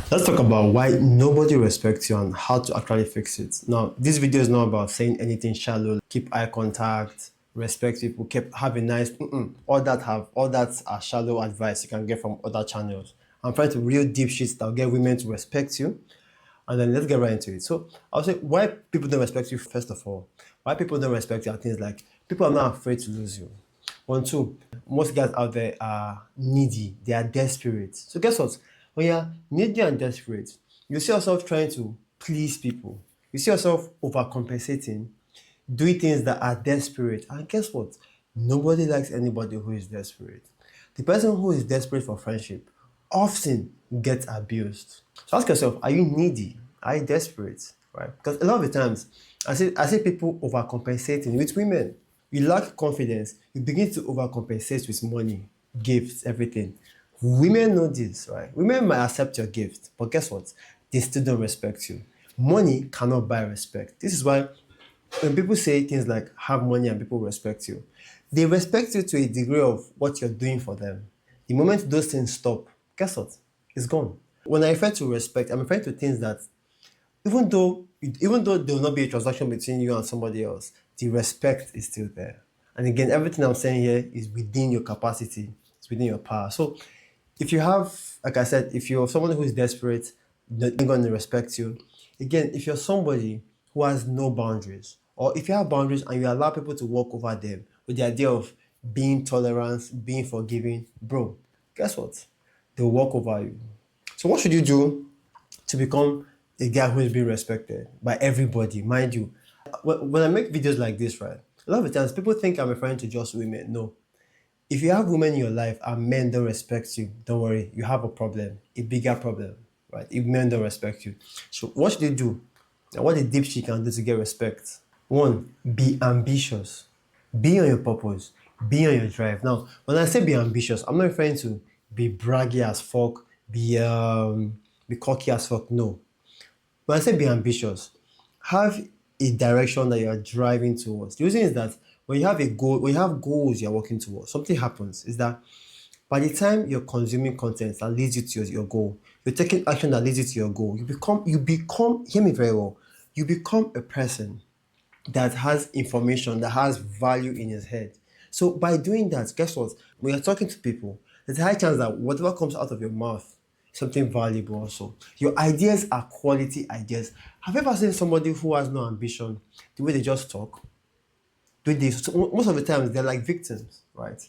Let's talk about why nobody respects you and how to actually fix it. Now, this video is not about saying anything shallow. Keep eye contact, respect people, keep have a nice. All that are shallow advice you can get from other channels. I'm trying to real deep shit that will get women to respect you, and then let's get right into it. So I'll say why people don't respect you. First of all, why people don't respect you are things like people are not afraid to lose you. One, two, most guys out there are needy. They are desperate. So guess what? When you're needy and desperate, you see yourself trying to please people. You see yourself overcompensating, doing things that are desperate. And guess what? Nobody likes anybody who is desperate. The person who is desperate for friendship often gets abused. So ask yourself, are you needy? Are you desperate? Right? Because a lot of the times I see people overcompensating with women. You lack confidence, you begin to overcompensate with money, gifts, everything. Women know this, right? Women might accept your gift, but guess what? They still don't respect you. Money cannot buy respect. This is why when people say things like have money and people respect you, they respect you to a degree of what you're doing for them. The moment those things stop, guess what? It's gone. When I refer to respect, I'm referring to things that even though there will not be a transaction between you and somebody else, the respect is still there. And again, everything I'm saying here is within your capacity, it's within your power. So if you have, like I said, if you're someone who is desperate, they're going to respect you. Again, if you're somebody who has no boundaries, or if you have boundaries and you allow people to walk over them with the idea of being tolerant, being forgiving, bro, guess what? They'll walk over you. So what should you do to become a guy who is being respected by everybody? Mind you, when I make videos like this, right, a lot of the times people think I'm referring to just women. No. If you have women in your life and men don't respect you, don't worry, you have a problem, a bigger problem, right? If men don't respect you. So what should you do? And what the deep shit can do to get respect? One, be ambitious. Be on your purpose. Be on your drive. Now, when I say be ambitious, I'm not referring to be braggy as fuck, be cocky as fuck. No. When I say be ambitious, have a direction that you are driving towards. The reason is that when you have a goal, when you have goals you're working towards, something happens is that by the time you're consuming content that leads you to your goal, you're taking action that leads you to your goal, you become, hear me very well, you become a person that has information, that has value in his head. So by doing that, guess what? When you're talking to people, there's a high chance that whatever comes out of your mouth is something valuable also. Your ideas are quality ideas. Have you ever seen somebody who has no ambition, the way they just talk? Do this. So most of the times they're like victims, right?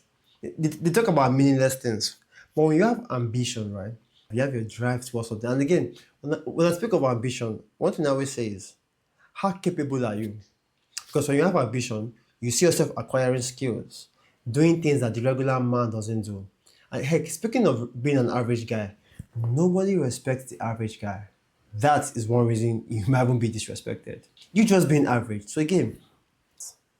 They talk about meaningless things. But when you have ambition, right? You have your drive towards something. And again, when I speak of ambition, one thing I always say is, how capable are you? Because when you have ambition, you see yourself acquiring skills, doing things that the regular man doesn't do. And heck, speaking of being an average guy, nobody respects the average guy. That is one reason you might even be disrespected. You just being average. So again,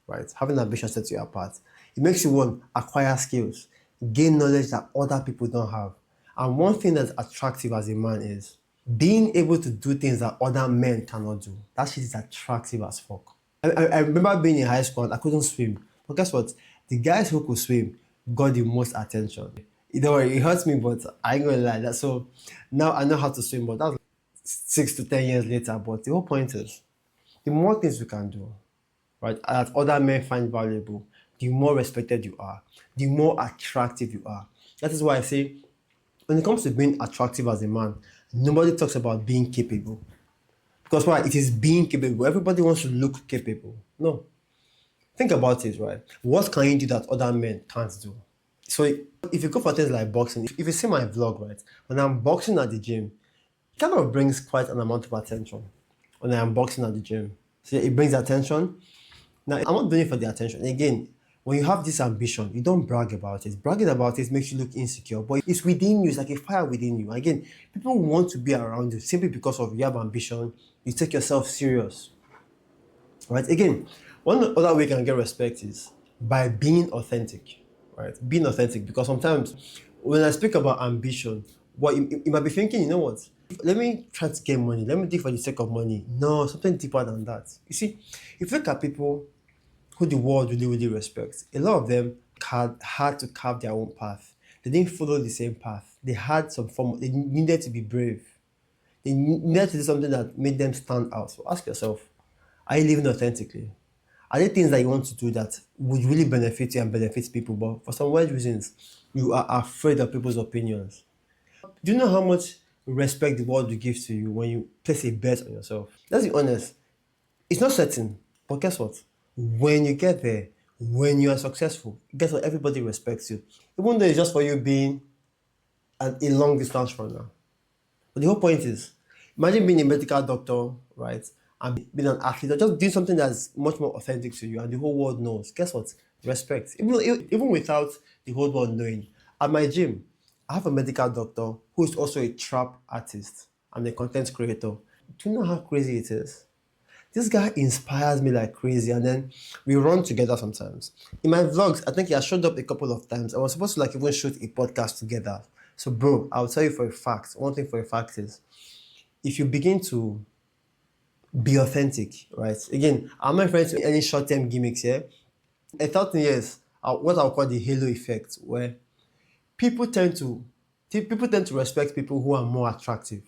right, having ambition sets you apart. It makes you want acquire skills, gain knowledge that other people don't have. And one thing that's attractive as a man is being able to do things that other men cannot do. That shit is attractive as fuck. I remember being in high school and I couldn't swim. But guess what? The guys who could swim got the most attention. You know, it hurts me, but I ain't gonna lie. That so now I know how to swim, but that's like 6 to 10 years later. But the whole point is the more things we can do, right, that other men find valuable, the more respected you are, the more attractive you are. That is why I say when it comes to being attractive as a man, nobody talks about being capable. Because why? It is being capable. Everybody wants to look capable. No. Think about it, right? What can you do that other men can't do? So if you go for things like boxing, if you see my vlog, right, when I'm boxing at the gym, it kind of brings quite an amount of attention when I'm boxing at the gym. So it brings attention. Now, I'm not doing it for the attention. Again, when you have this ambition, you don't brag about it. Bragging about it makes you look insecure, but it's within you. It's like a fire within you. Again, people want to be around you simply because of you have ambition. You take yourself serious, right? Again, one other way you can get respect is by being authentic, right? Being authentic, because sometimes when I speak about ambition, what you might be thinking, you know what? Let me try to get money. Let me do it for the sake of money. No, something deeper than that. You see, if you look at people who the world really, really respects, a lot of them had to carve their own path. They didn't follow the same path. They had some form, they needed to be brave. They needed to do something that made them stand out. So ask yourself, are you living authentically? Are there things that you want to do that would really benefit you and benefit people, but for some weird reasons, you are afraid of people's opinions? Do you know how much respect the world will give to you when you place a bet on yourself? Let's be honest, it's not certain, but guess what? When you get there, when you are successful, guess what? Everybody respects you. Even though it's just for you being a long distance runner. But the whole point is, imagine being a medical doctor, right? And being an athlete, or just doing something that's much more authentic to you, and the whole world knows. Guess what? Respect. Even without the whole world knowing. At my gym, I have a medical doctor who is also a trap artist and a content creator. Do you know how crazy it is? This guy inspires me like crazy, and then we run together sometimes. In my vlogs, I think he has showed up a couple of times. I was supposed to like even shoot a podcast together. So, bro, I'll tell you for a fact. One thing for a fact is, if you begin to be authentic, right? Again, I'm not referring to any short-term gimmicks here. 1,000 years, what I'll call the halo effect, where people tend to respect people who are more attractive.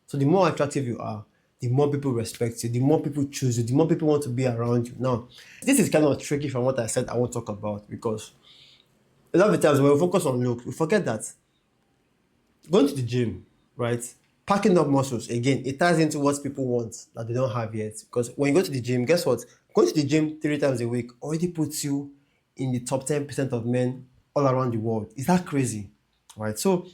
So the more attractive you are, the more people respect you, the more people choose you, the more people want to be around you. Now, this is kind of tricky from what I said I won't talk about, because a lot of the times when we focus on look, we forget that going to the gym, right? Packing up muscles, again, it ties into what people want that they don't have yet. Because when you go to the gym, guess what? Going to the gym 3 times a week already puts you in the top 10% of men all around the world. Is that crazy? Right? So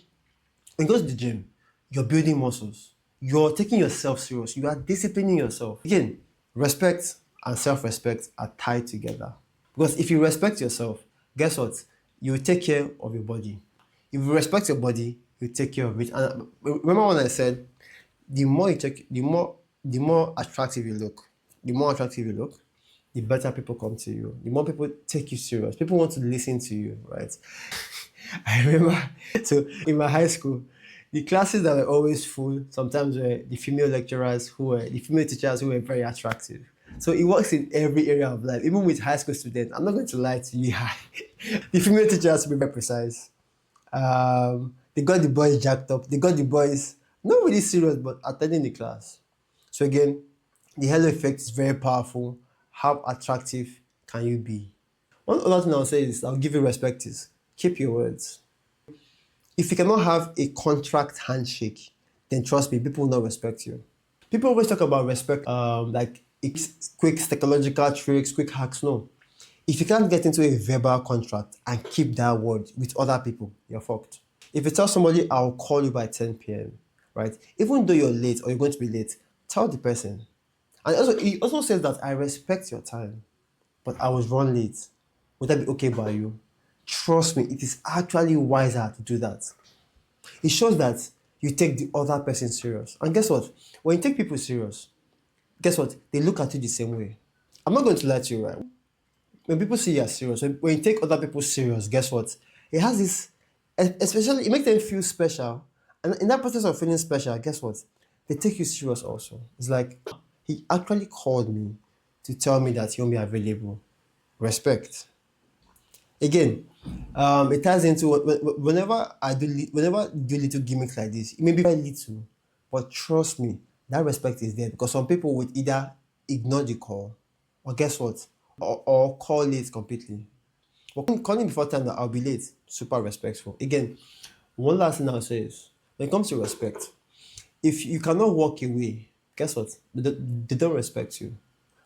when you go to the gym, you're building muscles. You're taking yourself serious. You are disciplining yourself. Again, respect and self-respect are tied together. Because if you respect yourself, guess what? You take care of your body. If you respect your body, you take care of it. And remember when I said, the more attractive you look, the better people come to you. The more people take you serious. People want to listen to you, right? I remember, so in my high school, the classes that were always full sometimes were the female teachers who were very attractive. So it works in every area of life, even with high school students. I'm not going to lie to you. The female teachers, to be very precise, they got the boys jacked up. They got the boys not really serious, but attending the class. So again, the halo effect is very powerful. How attractive can you be? One other thing I'll say is, I'll give you respect, is keep your words. If you cannot have a contract handshake, then trust me, people will not respect you. People always talk about respect, like quick psychological tricks, quick hacks. No. If you can't get into a verbal contract and keep that word with other people, you're fucked. If you tell somebody, I'll call you by 10 p.m., right? Even though you're late or you're going to be late, tell the person. And also, he also says that I respect your time, but I was run late. Would that be okay by you? Trust me, it is actually wiser to do that. It shows that you take the other person serious. And guess what? When you take people serious, guess what? They look at you the same way. I'm not going to lie to you, right? When people see you as serious, when you take other people serious, guess what? It has this, especially, it makes them feel special. And in that process of feeling special, guess what? They take you serious also. It's like, he actually called me to tell me that he'll be available. Respect. Again, it ties into whenever I do little gimmicks like this, it may be very little, but trust me, that respect is there, because some people would either ignore the call, or guess what, or call late completely. But calling before time that I'll be late, super respectful. Again, one last thing I'll say is, when it comes to respect, if you cannot walk away, guess what, they don't respect you,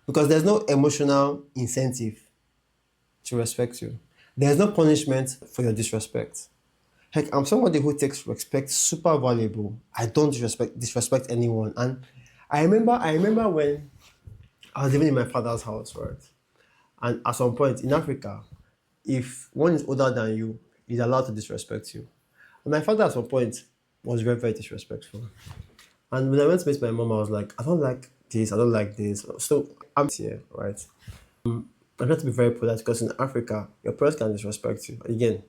because there's no emotional incentive to respect you. There's no punishment for your disrespect. Heck, I'm somebody who takes respect super valuable. I don't disrespect anyone. And I remember when I was living in my father's house, right? And at some point in Africa, if one is older than you, he's allowed to disrespect you. And my father at some point was very, very disrespectful. And when I went to meet my mom, I was like, I don't like this, I don't like this. So I'm here, right? I try to be very polite, because in Africa, your parents can disrespect you. Again.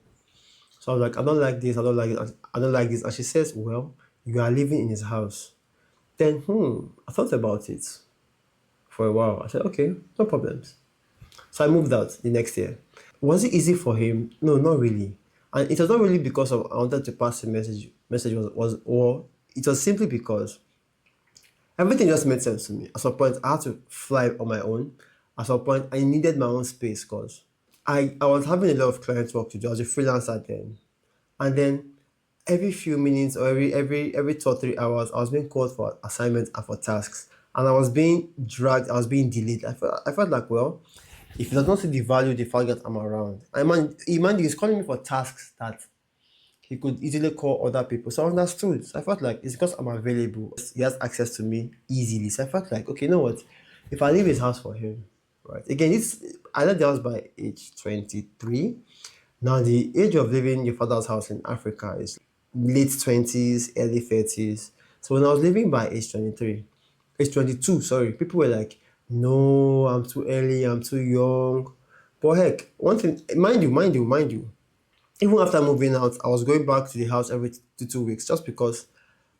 So I was like, I don't like this, I don't like it, I don't like this. And she says, well, you are living in his house. Then, I thought about it for a while. I said, okay, no problems. So I moved out the next year. Was it easy for him? No, not really. And it was not really because of I wanted to pass a message or it was simply because Everything just made sense to me. At some point, I had to fly on my own. At some point, I needed my own space because I was having a lot of client work to do. I was a freelancer then. And then every few minutes or every 2 or 3 hours, I was being called for assignments and for tasks. And I was being dragged, I was being delayed. I felt like, well, if he does not see the value, the fact that I'm around. Imagine he's calling me for tasks that he could easily call other people. So I understood. So I felt like it's because I'm available. He has access to me easily. So I felt like, okay, you know what? If I leave his house for him, right? Again, I left the house by age 23. Now the age of leaving your father's house in Africa is late 20s, early 30s. So when I was living by age 23, age 22, sorry, people were like, no, I'm too early, I'm too young. But heck, one thing, mind you, even after moving out, I was going back to the house every 2 weeks just because,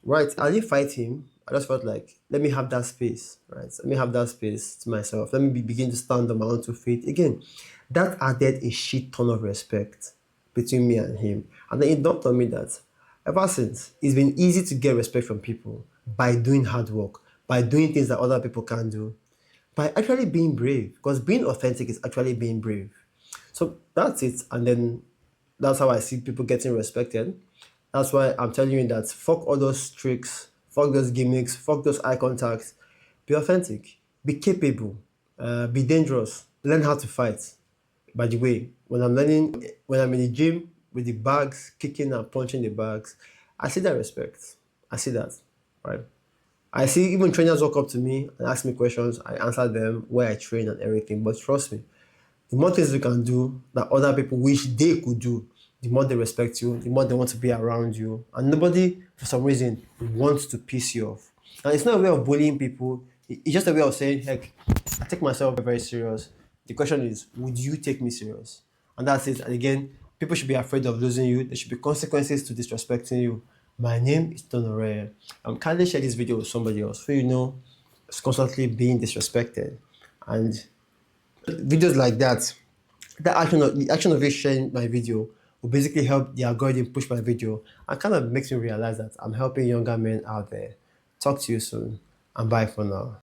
right, I didn't fight him. I just felt like, let me have that space, right? Let me have that space to myself. Let me begin to stand on my own 2 feet. Again, that added a shit ton of respect between me and him. And then it dawned on me that ever since, it's been easy to get respect from people by doing hard work, by doing things that other people can't do, by actually being brave. Because being authentic is actually being brave. So that's it. And then that's how I see people getting respected. That's why I'm telling you that fuck all those tricks, fuck those gimmicks, fuck those eye contacts. Be authentic, be capable, be dangerous, learn how to fight. By the way, when I'm in the gym with the bags, kicking and punching the bags, I see that respect. I see that, right? I see even trainers walk up to me and ask me questions. I answer them where I train and everything. But trust me, the more things you can do that other people wish they could do, the more they respect you, the more they want to be around you. And nobody, for some reason, wants to piss you off. And it's not a way of bullying people. It's just a way of saying, heck, I take myself very serious. The question is, would you take me serious? And that's it. And again, people should be afraid of losing you. There should be consequences to disrespecting you. My name is Tonoraya. Kindly share this video with somebody else who you know is constantly being disrespected. And videos like that, the action of you sharing my video will basically help the algorithm push my video and kind of makes me realize that I'm helping younger men out there. Talk to you soon and bye for now.